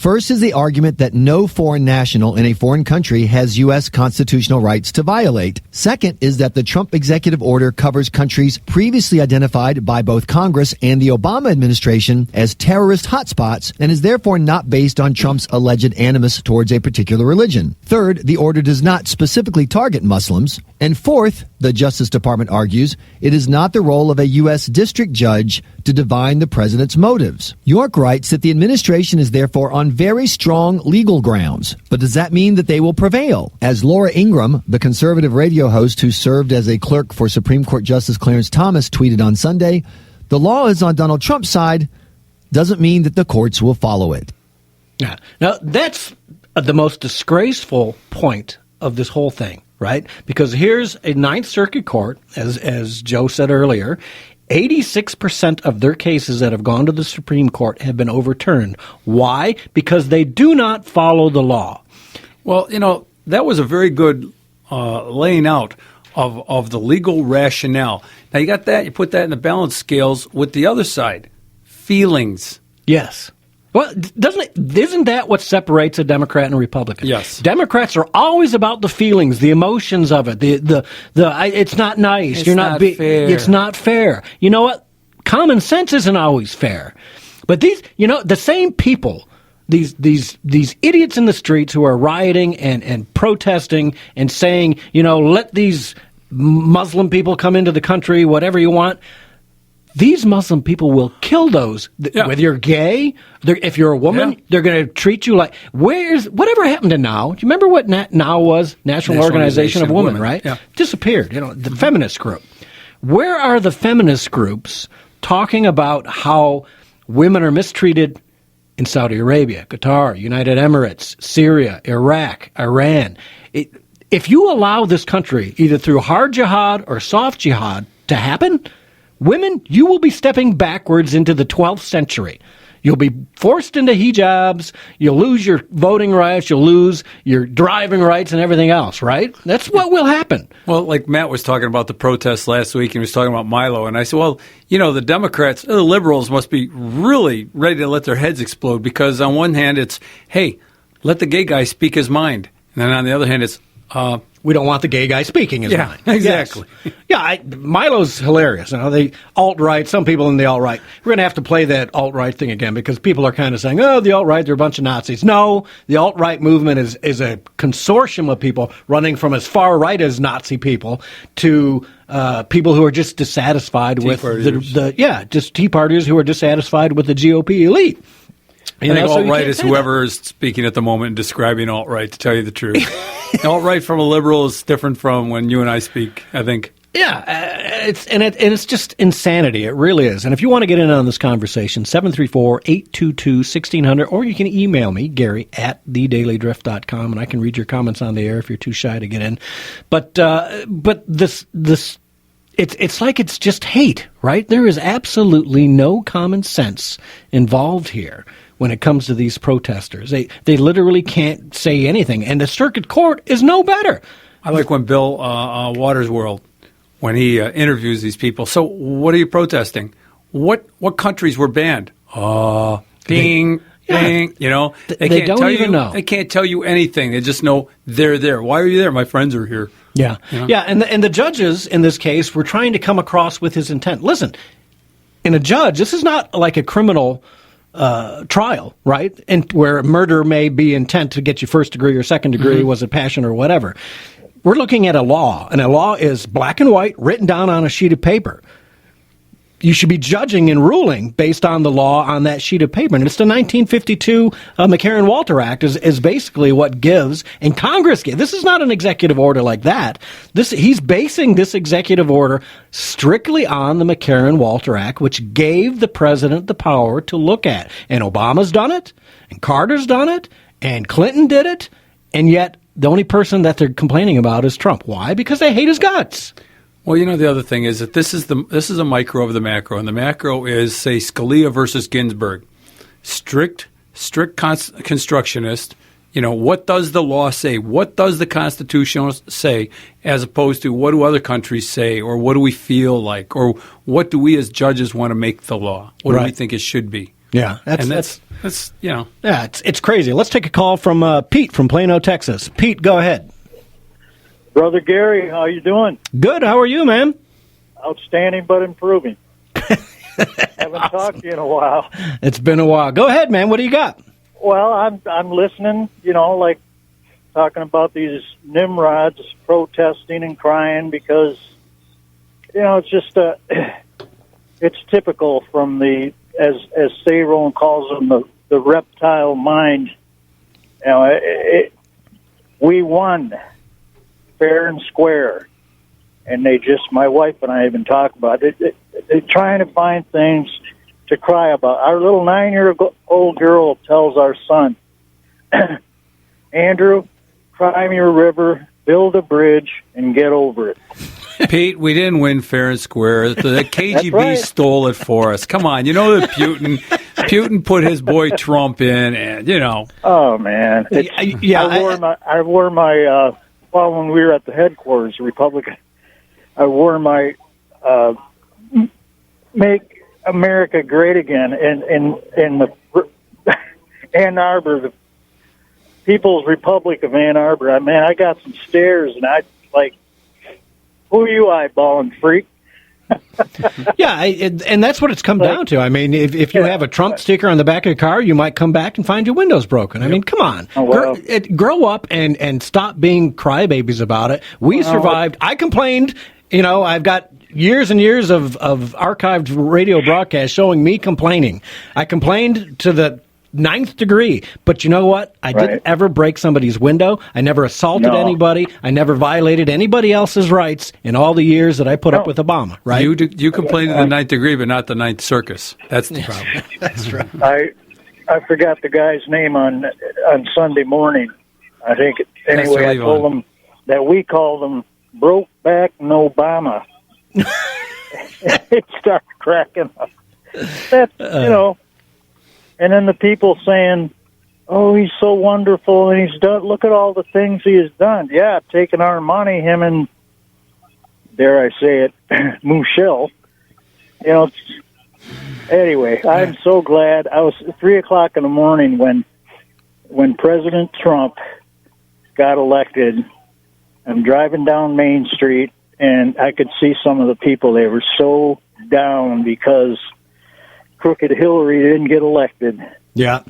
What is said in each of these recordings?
First is the argument that no foreign national in a foreign country has U.S. constitutional rights to violate. Second is that the Trump executive order covers countries previously identified by both Congress and the Obama administration as terrorist hotspots and is therefore not based on Trump's alleged animus towards a particular religion. Third, the order does not specifically target Muslims. And fourth, the Justice Department argues, it is not the role of a U.S. district judge to divine the president's motives. York writes that the administration is therefore on very strong legal grounds. But does that mean that they will prevail? As Laura Ingraham, the conservative radio host who served as a clerk for Supreme Court Justice Clarence Thomas, tweeted on Sunday, the law is on Donald Trump's side, doesn't mean that the courts will follow it. Yeah. Now, that's the most disgraceful point of this whole thing, right? Because here's a Ninth Circuit court, as Joe said earlier, 86% of their cases that have gone to the Supreme Court have been overturned. Why? Because they do not follow the law. Well, that was a very good laying out of the legal rationale. Now, you got that, you put that in the balance scales with the other side, feelings. Yes. Well, isn't that what separates a Democrat and a Republican? Yes. Democrats are always about the feelings, the emotions of it. It's not nice. It's not fair. It's not fair. You know what? Common sense isn't always fair. But the same people, these idiots in the streets who are rioting and protesting and saying, let these Muslim people come into the country, whatever you want. These Muslim people will kill those. Yeah. Whether you're gay, if you're a woman, they're going to treat you like. Whatever happened to NOW? Do you remember what NOW was? National Organization of Women, right? Yeah. Disappeared. The feminist group. Where are the feminist groups talking about how women are mistreated in Saudi Arabia, Qatar, United Emirates, Syria, Iraq, Iran? If you allow this country, either through hard jihad or soft jihad, to happen, women, you will be stepping backwards into the 12th century. You'll be forced into hijabs. You'll lose your voting rights. You'll lose your driving rights and everything else, right? That's what will happen. Well, like Matt was talking about the protests last week, and he was talking about Milo, and I said, well, the Democrats, the liberals must be really ready to let their heads explode because on one hand it's, hey, let the gay guy speak his mind. And then on the other hand it's, we don't want the gay guy speaking his mind. Exactly. Yes. Yeah, Milo's hilarious. The alt-right, some people in the alt-right, we're going to have to play that alt-right thing again because people are kind of saying, the alt-right, they're a bunch of Nazis. No, the alt-right movement is a consortium of people running from as far right as Nazi people to people who are just dissatisfied with just Tea Partiers who are dissatisfied with the GOP elite. I think alt-right is whoever is speaking at the moment and describing alt-right, to tell you the truth. Alt-right from a liberal is different from when you and I speak, I think. Yeah, it's just insanity. It really is. And if you want to get in on this conversation, 734-822-1600, or you can email me, Gary, at thedailydrift.com, and I can read your comments on the air if you're too shy to get in. But this it's like it's just hate, right? There is absolutely no common sense involved here when it comes to these protesters. They literally can't say anything, and the circuit court is no better. I like when Bill Watersworld, when he interviews these people. So what are you protesting? What countries were banned? Bing. They can't don't even know. They can't tell you anything. They just know they're there. Why are you there? My friends are here. Yeah. Yeah, and the judges in this case were trying to come across with his intent. Listen, in a judge, this is not like a criminal trial, right? And where murder may be intent to get you first degree or second degree, was it passion or whatever. We're looking at a law, and a law is black and white, written down on a sheet of paper. You should be judging and ruling based on the law on that sheet of paper. And it's the 1952 McCarran-Walter Act is basically what gives, and Congress gives. This is not an executive order like that. He's basing this executive order strictly on the McCarran-Walter Act, which gave the president the power to look at. And Obama's done it, and Carter's done it, and Clinton did it, and yet the only person that they're complaining about is Trump. Why? Because they hate his guts. Well, the other thing is that this is a micro of the macro, and the macro is, say, Scalia versus Ginsburg. Strict constructionist. What does the law say? What does the Constitution say, as opposed to what do other countries say, or what do we feel like, or what do we as judges want to make the law? What do we think it should be? Yeah, that's yeah, it's crazy. Let's take a call from Pete from Plano, Texas. Pete, go ahead. Brother Gary, how you doing? Good. How are you, man? Outstanding, but improving. Haven't talked to you in a while. It's been a while. Go ahead, man. What do you got? Well, I'm listening. Like talking about these Nimrods protesting and crying because it's just it's typical from the as Saron calls them the reptile mind. We won fair and square, and my wife and I have been talking about it. They're trying to find things to cry about. Our little 9-year-old girl tells our son, Andrew, cry me a river, build a bridge, and get over it. Pete, we didn't win fair and square. The KGB right. stole it for us. Come on, that Putin put his boy Trump in, and Oh man, I wore my when we were at the headquarters, Republican. I wore my "Make America Great Again" in the Ann Arbor, the People's Republic of Ann Arbor. I got some stares, and I like. Who are you eyeballing, freak? Yeah, and that's what it's come down to. If you have a Trump sticker on the back of your car, you might come back and find your windows broken. Come on. Oh, well. Grow up and stop being crybabies about it. We survived. I complained. I've got years and years of archived radio broadcasts showing me complaining. I complained to the 9th degree, but you know what? I didn't ever break somebody's window. I never assaulted anybody. I never violated anybody else's rights in all the years that I put up with Obama. Right? You complained to the 9th degree, but not the 9th Circus. That's the problem. That's right. I forgot the guy's name on Sunday morning. I think anyway. I told him that we called him Brokeback Obama. He started cracking up. That's And then the people saying, "Oh, he's so wonderful, and he's done. Look at all the things he has done." Yeah, taking our money, him and dare I say it, Michelle. Anyway, I'm so glad. I was 3:00 in the morning when President Trump got elected. I'm driving down Main Street, and I could see some of the people. They were so down because crooked Hillary didn't get elected. Yeah.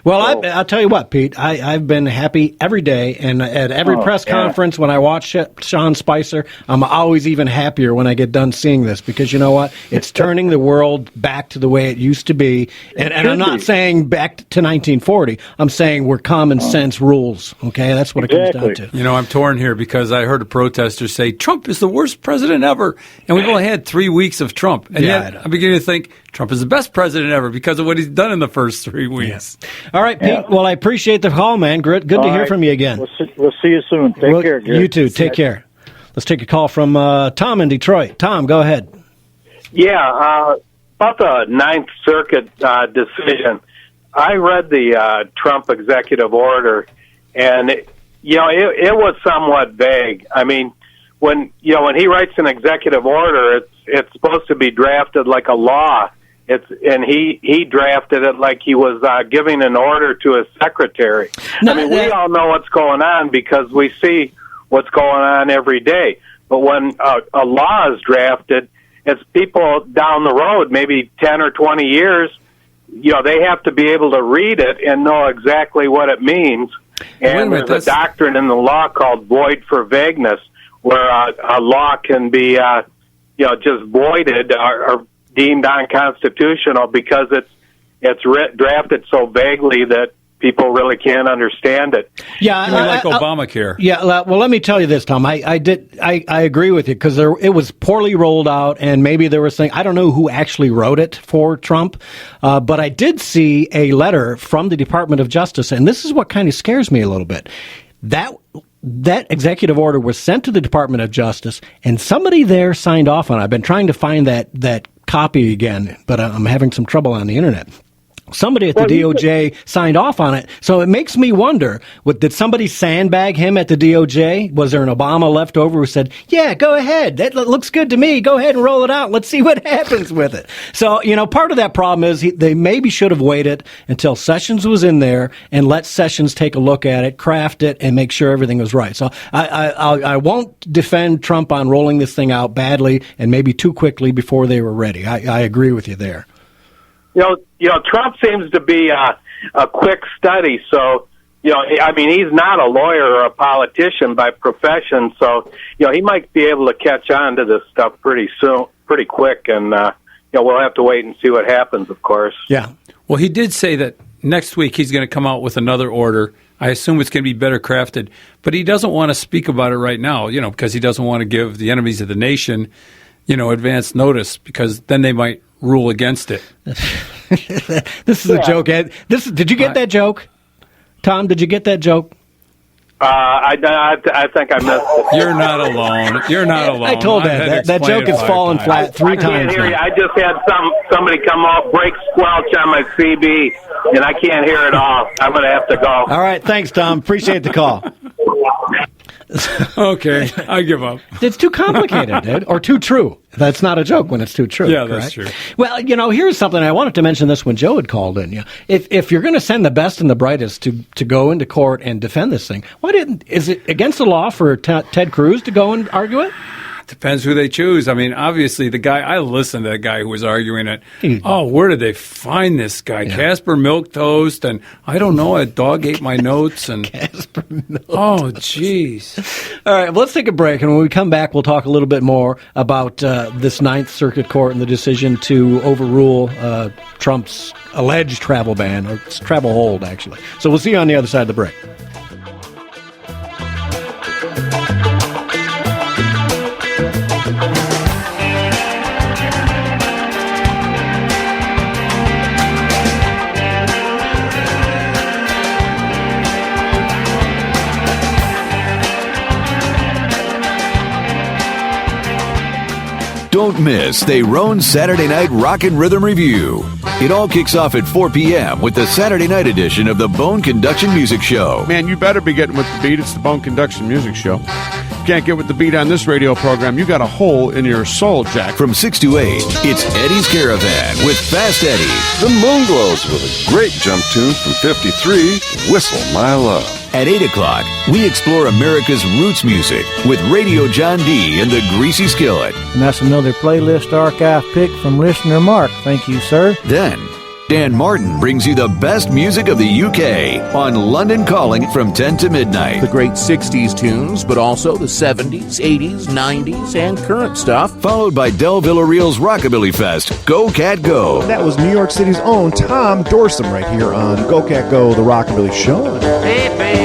Well, I'll tell you what, Pete, I've been happy every day, and at every press conference when I watch Sean Spicer, I'm always even happier when I get done seeing this, because you know what? It's turning the world back to the way it used to be, and I'm not saying back to 1940. I'm saying we're common sense rules, okay? That's what it comes down to. I'm torn here because I heard a protester say, Trump is the worst president ever, and we've only had 3 weeks of Trump. And yet I'm beginning to think Trump is the best president ever because of what he's done in the first 3 weeks. Yes. All right, Pete. Yeah. Well, I appreciate the call, man. Good to hear from you again. We'll see you soon. Take care, Gary. You too. Take care. Let's take a call from Tom in Detroit. Tom, go ahead. Yeah, about the Ninth Circuit decision. I read the Trump executive order, and it was somewhat vague. When he writes an executive order, it's supposed to be drafted like a law. And he drafted it like he was giving an order to his secretary. We all know what's going on because we see what's going on every day. But when a law is drafted, it's people down the road, maybe 10 or 20 years, they have to be able to read it and know exactly what it means. And there's a doctrine in the law called void for vagueness, where a law can be, just voided or deemed unconstitutional because it's drafted so vaguely that people really can't understand it. Yeah, like Obamacare. Yeah, well, let me tell you this, Tom. I agree with you because it was poorly rolled out, and maybe there was things. I don't know who actually wrote it for Trump, but I did see a letter from the Department of Justice, and this is what kind of scares me a little bit. That executive order was sent to the Department of Justice, and somebody there signed off on it. I've been trying to find that copy again, but I'm having some trouble on the internet. Somebody at the DOJ signed off on it. So it makes me wonder, did somebody sandbag him at the DOJ? Was there an Obama left over who said, yeah, go ahead. That looks good to me. Go ahead and roll it out. Let's see what happens with it. So, part of that problem is they maybe should have waited until Sessions was in there and let Sessions take a look at it, craft it, and make sure everything was right. So I won't defend Trump on rolling this thing out badly and maybe too quickly before they were ready. I agree with you there. Trump seems to be a quick study. So, he's not a lawyer or a politician by profession. So, he might be able to catch on to this stuff pretty quick. And, we'll have to wait and see what happens, of course. Yeah. Well, he did say that next week he's going to come out with another order. I assume it's going to be better crafted. But he doesn't want to speak about it right now, because he doesn't want to give the enemies of the nation, advance notice, because then they might rule against it. This is a joke, Ed. Did you get that joke? Tom, did you get that joke? I think I missed it. You're not alone. I told that joke has fallen flat three times. I can't hear you. I just had somebody come off, break squelch on my CB, and I can't hear it all. I'm going to have to go. All right. Thanks, Tom. Appreciate the call. Okay, I give up. It's too complicated, dude, or too true. That's not a joke when it's too true. Yeah, correct? That's true. Well, here's something. I wanted to mention this when Joe had called in. If you're going to send the best and the brightest to go into court and defend this thing, is it against the law for Ted Cruz to go and argue it? Depends who they choose. I mean, obviously, I listened to that guy who was arguing it. Where did they find this guy? Yeah. Casper Milquetoast, and I don't know, a dog ate my notes. And Casper Milquetoast. Oh, jeez. All right, well, let's take a break, and when we come back, we'll talk a little bit more about this Ninth Circuit Court and the decision to overrule Trump's alleged travel ban, or travel hold, actually. So we'll see you on the other side of the break. Don't miss the Roan Saturday Night Rock and Rhythm Review. It all kicks off at 4 p.m. with the Saturday night edition of the Bone Conduction Music Show. Man, you better be getting with the beat. It's the Bone Conduction Music Show. Can't get with the beat on this radio program. You got a hole in your soul, Jack. From 6 to 8, it's Eddie's Caravan with Fast Eddie. The Moonglows with a great jump tune from 53, Whistle My Love. At 8 o'clock, we explore America's roots music with Radio John D. and the Greasy Skillet. And that's another playlist archive pick from listener Mark. Thank you, sir. Then, Dan Martin brings you the best music of the UK on London Calling from 10 to midnight. The great 60s tunes, but also the 70s, 80s, 90s, and current stuff. Followed by Del Villarreal's Rockabilly Fest, Go Cat Go. That was New York City's own Tom Dorsum right here on Go Cat Go, the Rockabilly Show. Hey, baby,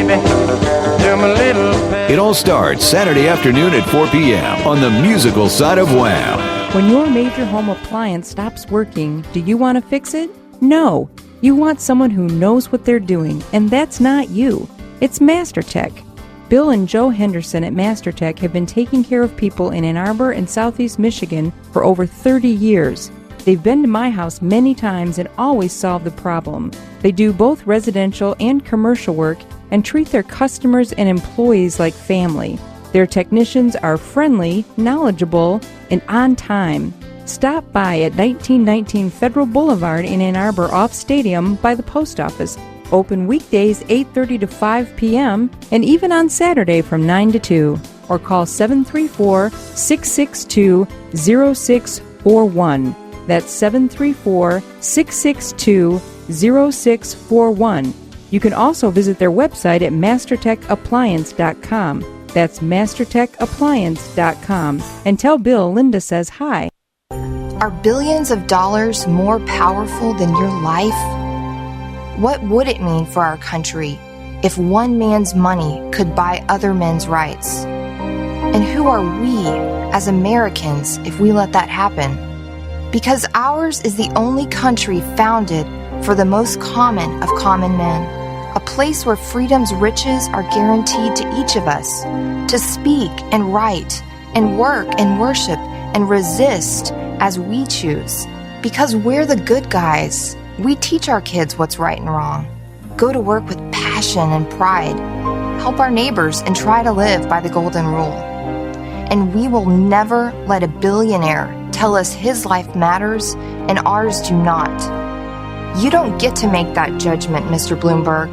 do my little It all starts Saturday afternoon at 4 p.m. on the musical side of Wham! When your major home appliance stops working, do you want to fix it? No. You want someone who knows what they're doing, and that's not you. It's MasterTech. Bill and Joe Henderson at MasterTech have been taking care of people in Ann Arbor and Southeast Michigan for over 30 years. They've been to my house many times and always solve the problem. They do both residential and commercial work and treat their customers and employees like family. Their technicians are friendly, knowledgeable, and on time. Stop by at 1919 Federal Boulevard in Ann Arbor off Stadium by the post office. Open weekdays 8:30 to 5 p.m. and even on Saturday from 9 to 2. Or call 734-662-0641. That's 734-662-0641. You can also visit their website at mastertechappliance.com. That's mastertechappliance.com. And tell Bill Linda says hi. Are billions of dollars more powerful than your life? What would it mean for our country if one man's money could buy other men's rights? And who are we as Americans if we let that happen? Because ours is the only country founded for the most common of common men, a place where freedom's riches are guaranteed to each of us, to speak and write and work and worship and resist as we choose, because we're the good guys, We teach our kids what's right and wrong, go to work with passion and pride, help our neighbors, and try to live by the golden rule. And we will never let a billionaire tell us his life matters and ours do not. You don't get to make that judgment, Mr. Bloomberg.